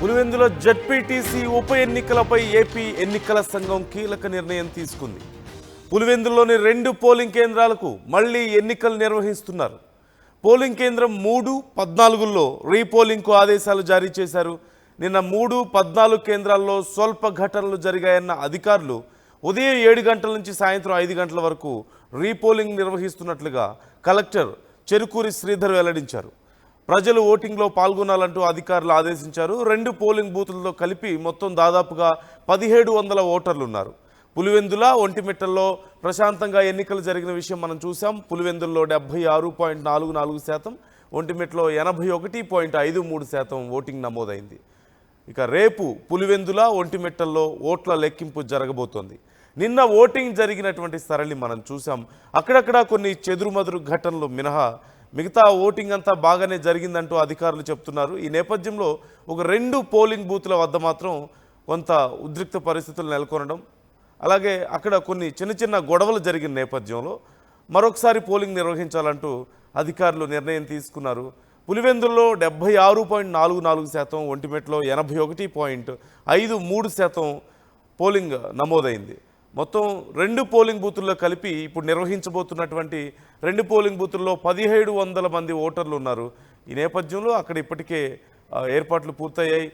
Pulivendula ZPTC ఉప ఎన్నికలపై AP ఎన్నికల సంఘం కీలక నిర్ణయం తీసుకుంది. పులివెందుల్లోని 2 పోలింగ్ కేంద్రాలకు మళ్లీ ఎన్నికలు నిర్వహిస్తున్నారు. పోలింగ్ కేంద్రం 3, 14లో రీపోలింగ్కు ఆదేశాలు జారీ చేశారు. నిన్న 3, 14 కేంద్రాల్లో స్వల్ప ఘటనలు జరిగాయన్న అధికారులు ఉదయం 7 గంటల నుంచి సాయంత్రం 5 గంటల వరకు రీపోలింగ్ నిర్వహిస్తున్నట్లుగా కలెక్టర్ చెరుకూరి శ్రీధర్ వెల్లడించారు. ప్రజలు ఓటింగ్లో పాల్గొనాలంటూ అధికారులు ఆదేశించారు. 2 పోలింగ్ బూతులతో కలిపి మొత్తం దాదాపుగా 1700 ఓటర్లు ఉన్నారు. పులివెందుల, ఒంటిమిట్టల్లో ప్రశాంతంగా ఎన్నికలు జరిగిన విషయం మనం చూసాం. పులివెందుల్లో 76.44%, ఒంటిమిట్టలో 81.53% ఓటింగ్ నమోదైంది. ఇక రేపు పులివెందుల, ఒంటిమిట్టల్లో ఓట్ల లెక్కింపు జరగబోతోంది. నిన్న ఓటింగ్ జరిగినటువంటి సరళి మనం చూసాం. అక్కడక్కడ కొన్ని చెదురుమదురు ఘటనలు మినహా మిగతా ఓటింగ్ అంతా బాగానే జరిగిందంటూ అధికారులు చెప్తున్నారు. ఈ నేపథ్యంలో ఒక 2 పోలింగ్ బూత్ల వద్ద మాత్రం కొంత ఉద్రిక్త పరిస్థితులు నెలకొనడం, అలాగే అక్కడ కొన్ని చిన్న గొడవలు జరిగిన నేపథ్యంలో మరొకసారి పోలింగ్ నిర్వహించాలంటూ అధికారులు నిర్ణయం తీసుకున్నారు. పులివెందుల్లో 76.44%, ఒంటిమిట్టలో 81.53% పోలింగ్ నమోదైంది. మొత్తం 2 పోలింగ్ బూతుల్లో కలిపి ఇప్పుడు నిర్వహించబోతున్నటువంటి 2 పోలింగ్ బూతుల్లో 1700 మంది ఓటర్లు ఉన్నారు. ఈ నేపథ్యంలో అక్కడ ఇప్పటికే ఏర్పాట్లు పూర్తయ్యాయి.